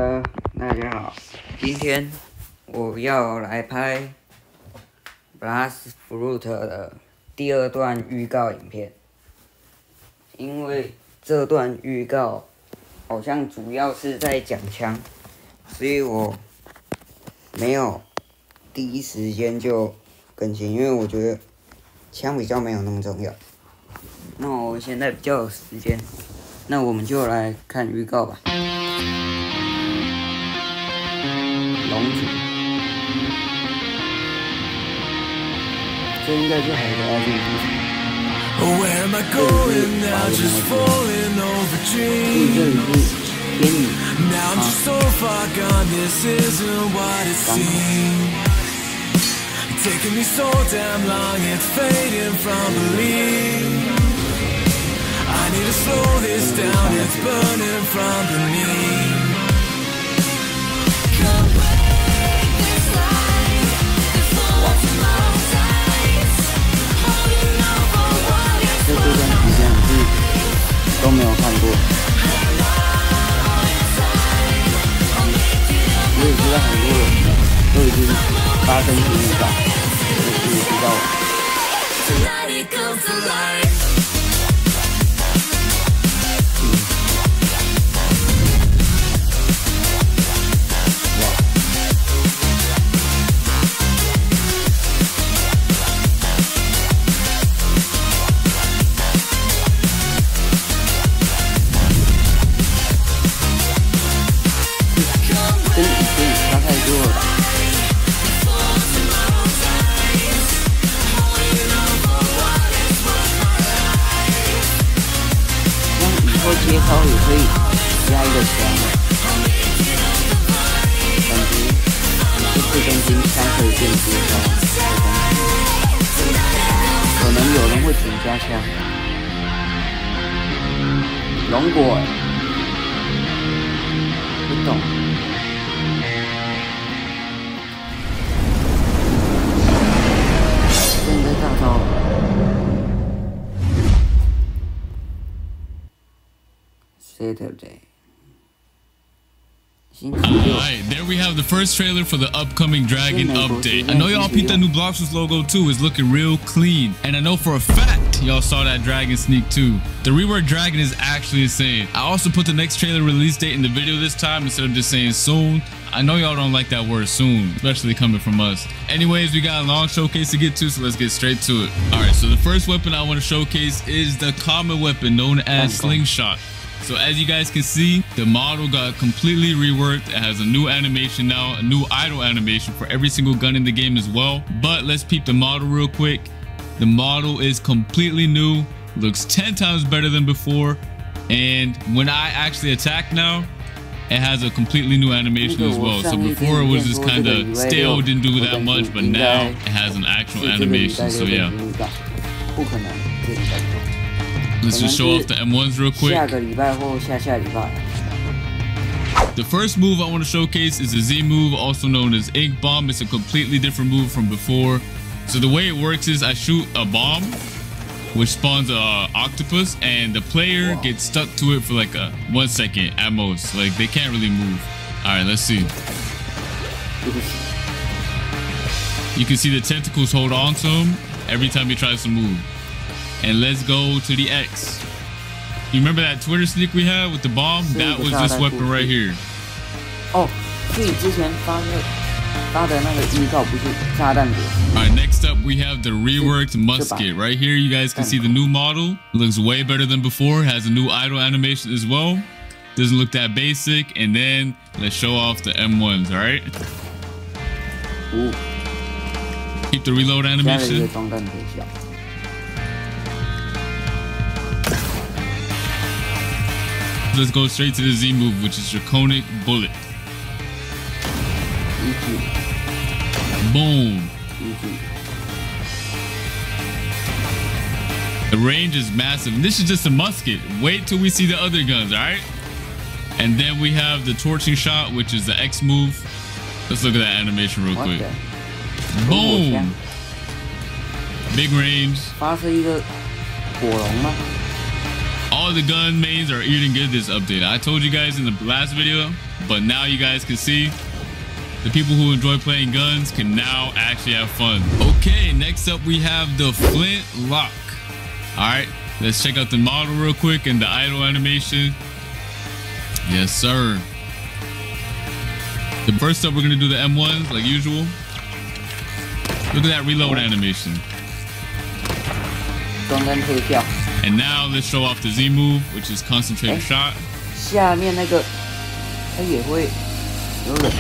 Hello， 大家好，今天我要来拍 Blox fruit 的第二段预告影片，因为这段预告好像主要是在讲枪，所以我没有第一时间就更新，因为我觉得枪比较没有那么重要。那我现在比较有时间，那我们就来看预告吧。龙族，这应该是海的爱情故事。Where am I going now? Just falling over dreams. Now I'm just so far gone. This isn't what it seems. Taking me so damn long, it's fading from belief. I need to slow this down. It's burning from beneath. Come break this line before tomorrow dies. Holding on for what is 这段影片是都没有看过，我也知道很多人都已经发生经历到，我也知道。Tonight it comes to life. 跟以前差太多了吧？像以后切操也可以加一个枪了，感觉这次更新枪可以变切操，可能有人会点加枪，龙果不懂。大招，Saturday。Alright, there we have the first trailer for the upcoming Dragon update. I know y'all peeped that new Blox logo too. It's looking real clean. And I know for a fact y'all saw that Dragon sneak too. The reworked Dragon is actually insane. I also put the next trailer release date in the video this time instead of just saying soon. I know y'all don't like that word soon, especially coming from us. Anyways, we got a long showcase to get to, so let's get straight to it. Alright, so the first weapon I want to showcase is the common weapon known as Slingshot. So as you guys can see, the model got completely reworked. It has a new animation now, a new idle animation for every single gun in the game as well. But let's peep the model real quick. The model is completely new, looks 10 times better than before. And when I actually attack now, it has a completely new animation as well. So before it was just kind of stale, didn't do that much, but now it has an actual animation. So yeah. Let's just show off the M1s real quick. The first move I want to showcase is the Z move, also known as Ink Bomb. It's a completely different move from before. So the way it works is I shoot a bomb, which spawns a octopus, and the player gets stuck to it for like 1 second at most. Like they can't really move. All right, let's see. You can see the tentacles hold on to him every time he tries to move. And let's go to the X. You remember that Twitter sneak we had with the bomb? That was this weapon right here. Oh, 所以之前发的那个预告不是炸弹点。Alright, next up we have the reworked musket. Right here you guys can see the new model. It looks way better than before. It has a new idle animation as well. Doesn't look that basic. And then let's show off the M1s, alright? Keep the reload animation. Let's go straight to the Z move, which is Draconic Bullet. Boom. The range is massive. And this is just a musket. Wait till we see the other guns, alright? And then we have the torching shot, which is the X move. Let's look at that animation real quick. Boom. Big range. all the gun mains are eating good this update. I told you guys in the last video, but now you guys can see the people who enjoy playing guns can now actually have fun. Okay, next up we have the flint lock. All right, let's check out the model real quick and the idle animation. Yes, sir. The first up, we're gonna do the M1s like usual. Look at that reload animation. And now let's show off the Z move, which is concentrated shot. 下面那个它也会有冷气。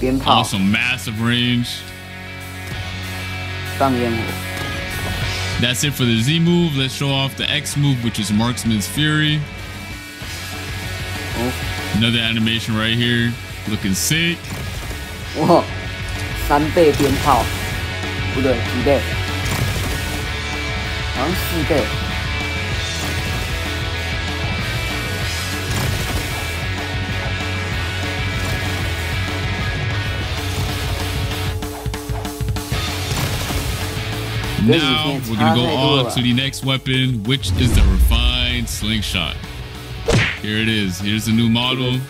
鞭炮。Also massive range. 放烟火。 That's it for the Z move. Let's show off the X move, which is Marksman's Fury. Another animation right here, looking sick. 哇，3倍鞭炮，不对，几倍？好像4倍。Now we're gonna go on to the next weapon, which is the refined slingshot. Here it is. Here's the new model.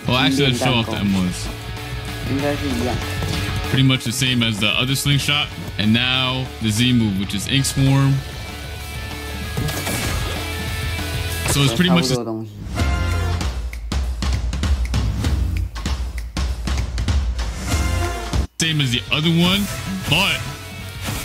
Oh, actually, let's show off the M1s. Pretty much the same as the other slingshot. And now the Z move, which is Ink Swarm. So it's pretty much the same as the other one, but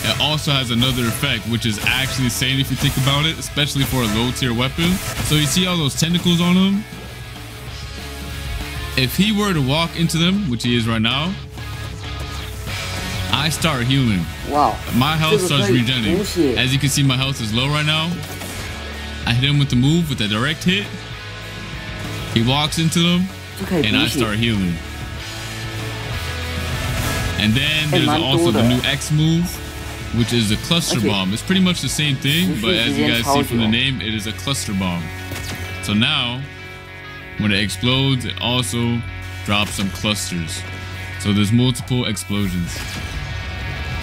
it also has another effect, which is actually insane if you think about it, especially for a low tier weapon. So you see all those tentacles on him? If he were to walk into them, which he is right now, I start healing. Wow. My health starts regenerating. As you can see, my health is low right now. I hit him with the move, with a direct hit. He walks into them, and I start healing. And then there's also the new X move, which is a cluster bomb. It's pretty much the same thing, but as you guys see from the name, it is a cluster bomb. So now, when it explodes, it also drops some clusters. So there's multiple explosions.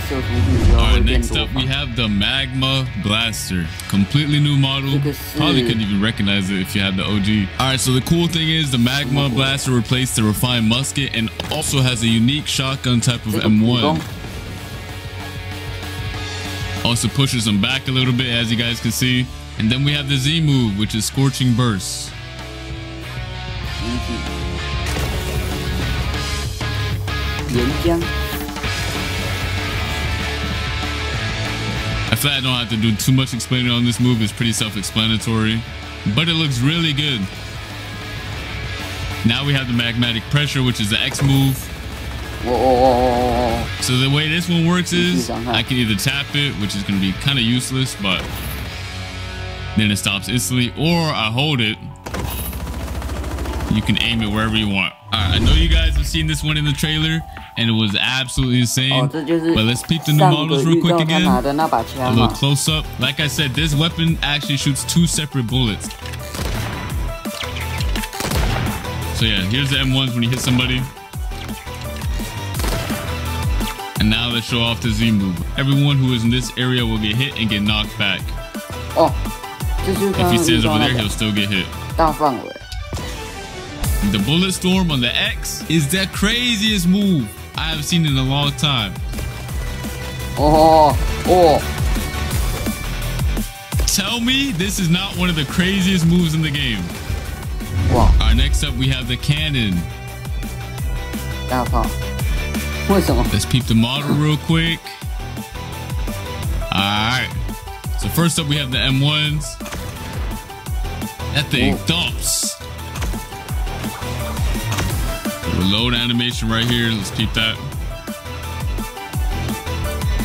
Alright, next up we have the Magma Blaster. Completely new model. Probably couldn't even recognize it if you had the OG. Alright, so the cool thing is the Magma Blaster replaced the refined musket and also has a unique shotgun type of M1. Also pushes them back a little bit, as you guys can see. And then we have the Z move, which is Scorching Burst. I feel like I don't have to do too much explaining on this move. It's pretty self-explanatory, but it looks really good. Now we have the Magmatic Pressure, which is the X move. So the way this one works is I can either tap it, which is going to be kind of useless, but then it stops instantly, or I hold it. You can aim it wherever you want. Alright, I know you guys have seen this one in the trailer, and it was absolutely insane. But let's peep the new models real quick again. A little close up. Like I said, this weapon actually shoots 2 separate bullets. So yeah, here's the M1s when you hit somebody. And now let's show off the Z move. Everyone who is in this area will get hit and get knocked back. If he stands over there, he'll still get hit. The Bullet Storm on the X is the craziest move I have seen in a long time. Tell me this is not one of the craziest moves in the game. Alright, next up we have the Cannon. Let's peep the model real quick. Alright. So first up we have the M1s. That thing thumps. Reload animation right here. Let's peep that.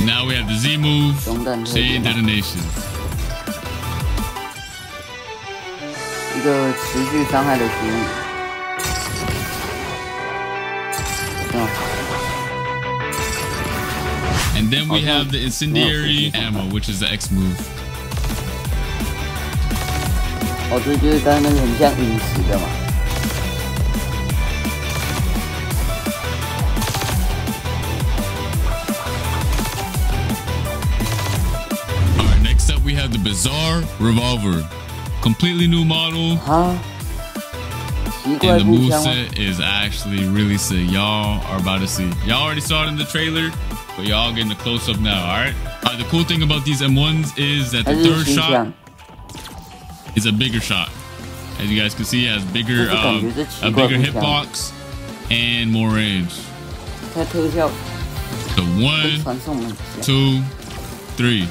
Now we have the Z move. Chain detonation. And then we have the incendiary ammo, which is the X move. Alright, next up we have the bizarre revolver. Completely new model. Huh? And the moveset is actually really sick. Y'all are about to see. Y'all already saw it in the trailer, but y'all getting the close-up now, alright? The cool thing about these M1s is that the third shot is a bigger shot. As you guys can see, it has bigger, a bigger hitbox and more range. So 1, 2, 3.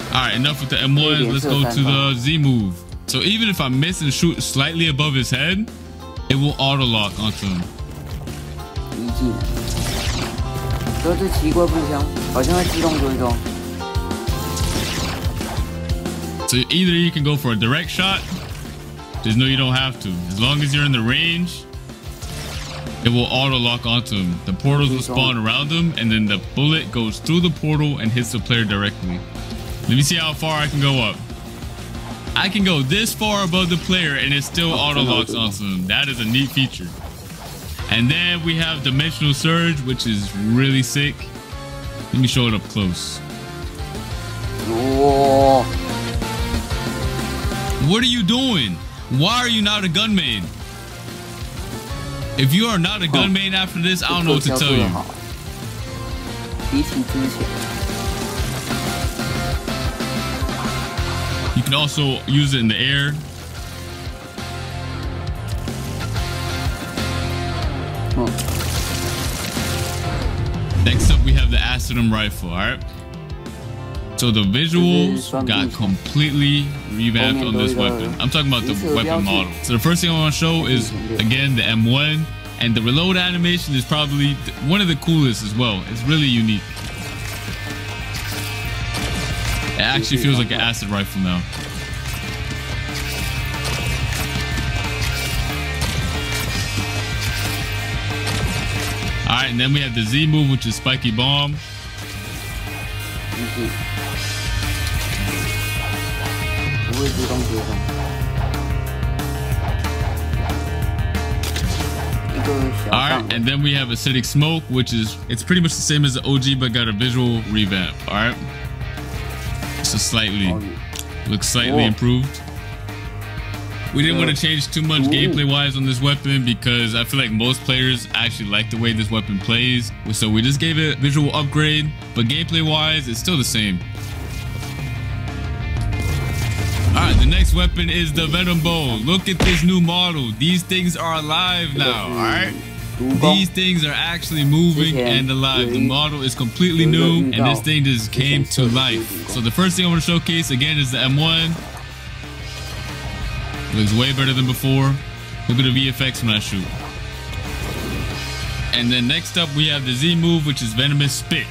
Alright, enough with the M1. Let's go to the Z move. So even if I miss and shoot slightly above his head, it will auto lock onto him. So either you can go for a direct shot, just know you don't have to. As long as you're in the range, it will auto lock onto him. The portals will spawn around him, and then the bullet goes through the portal and hits the player directly. Let me see how far I can go up. I can go this far above the player and it still auto locks onto him. That is a neat feature. And then we have Dimensional Surge, which is really sick. Let me show it up close. Whoa. What are you doing? Why are you not a gun main? If you are not a gun main after this, I don't know what to tell you. You can also use it in the air. Next up, we have the Acidum rifle, alright? So the visuals got completely revamped on this weapon. I'm talking about the weapon model. So the first thing I want to show is, again, the M1. And the reload animation is probably one of the coolest as well. It's really unique. It actually feels like an acid rifle now. Alright, and then we have the Z move, which is Spiky Bomb. Alright, and then we have Acidic Smoke, which is, it's pretty much the same as the OG, but got a visual revamp. Alright. So looks slightly improved. We didn't want to change too much gameplay wise on this weapon because I feel like most players actually like the way this weapon plays. So we just gave it a visual upgrade, but gameplay wise, it's still the same. Alright, the next weapon is the Venom Bow. Look at this new model. These things are alive now, alright? These things are actually moving and alive. The model is completely new, and this thing just came to life. So the first thing I want to showcase again is the M1. It looks way better than before. Look at the VFX when I shoot. And then next up we have the Z move, which is Venomous Spit.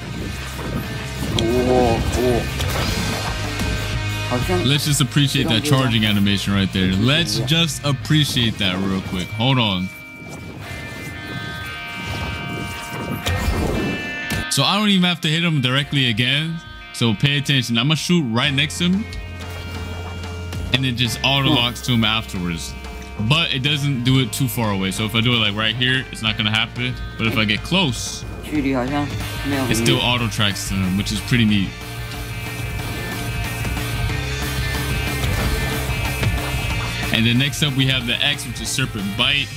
Let's just appreciate that charging animation right there. Let's just appreciate that real quick. Hold on. So I don't even have to hit him directly again. So pay attention. I'm gonna shoot right next to him, and it just auto locks to him afterwards. But it doesn't do it too far away. So if I do it like right here, it's not gonna happen. But if I get close, it still auto tracks to him, which is pretty neat. And then next up we have the X, which is Serpent Bite.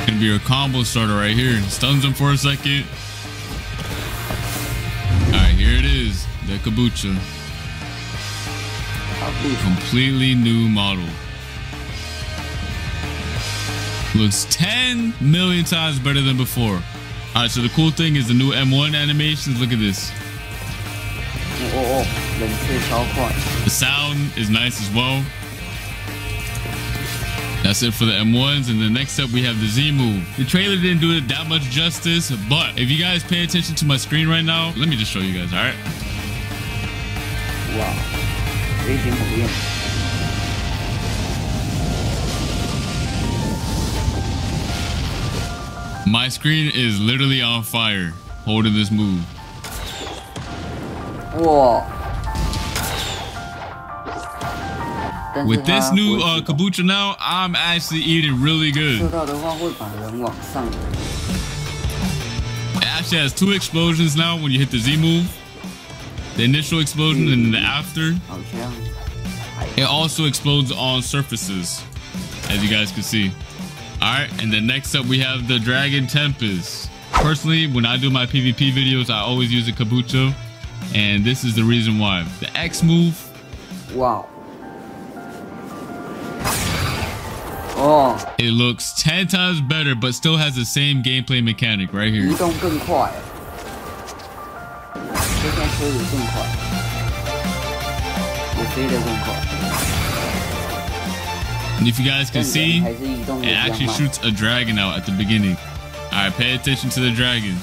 Gonna be your combo starter right here. Stuns him for a second. Alright, here it is. The Kabucha. Completely new model. Looks 10 million times better than before. Alright, so the cool thing is the new M1 animations. Look at this. The sound is nice as well. That's it for the M1s, and then next up we have the Z move. The trailer didn't do it that much justice, but if you guys pay attention to my screen right now, let me just show you guys, alright? Wow. My screen is literally on fire holding this move. Whoa. With this new kombucha now, I'm actually eating really good. It actually has 2 explosions now when you hit the Z move. The initial explosion and the after. It also explodes on surfaces, as you guys can see. Alright, and then next up we have the Dragon Tempest. Personally, when I do my PvP videos, I always use a kombucha. And this is the reason why. The X move. Wow. Oh. It looks 10 times better, but still has the same gameplay mechanic right here. And if you guys can see, it actually shoots a dragon out at the beginning. Alright, pay attention to the dragon.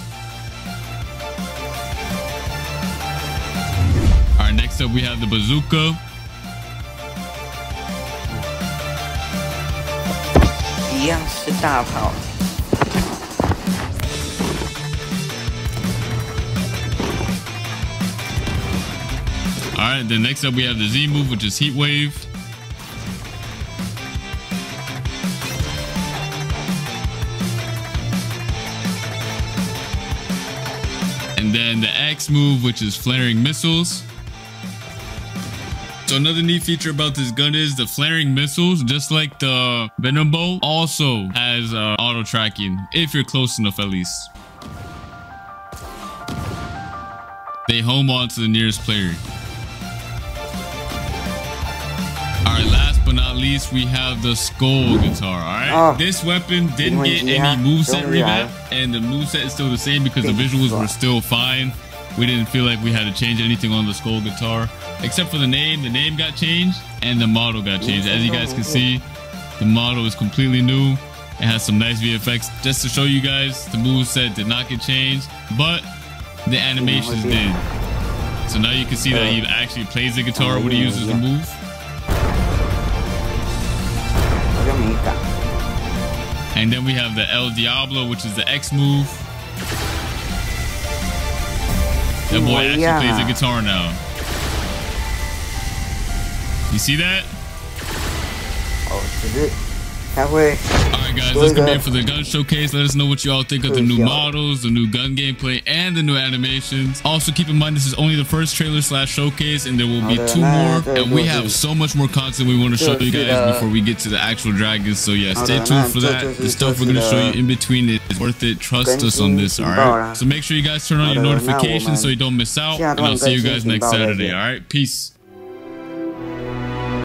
Alright, next up we have the bazooka. Alright, then next up we have the Z move, which is Heat Wave. And then the X move, which is Flaring Missiles. So another neat feature about this gun is the Flaring Missiles, just like the Venom Bow, also has auto tracking, if you're close enough at least. They home on to the nearest player. Alright, last but not least, we have the Skull Guitar, alright? This weapon didn't get any moveset revamp, and the moveset is still the same because the visuals were still fine. We didn't feel like we had to change anything on the Skull Guitar, except for the name. The name got changed, and the model got changed. As you guys can see, the model is completely new. It has some nice VFX. Just to show you guys, the moveset did not get changed, but the animations did. So now you can see that he actually plays the guitar when he uses the move. And then we have the El Diablo, which is the X move. That boy actually plays the guitar now. You see that? Alright guys, that's gonna be it for the gun showcase. Let us know what you all think of the new models, the new gun gameplay, and the new animations. Also keep in mind this is only the first trailer / showcase, and there will be 2 more, and we have so much more content we want to show you guys before we get to the actual dragons. So yeah, stay tuned for that. The stuff we're gonna show you in between is worth it. Trust us on this, alright? So make sure you guys turn on your notifications so you don't miss out, and I'll see you guys next Saturday, alright? Peace.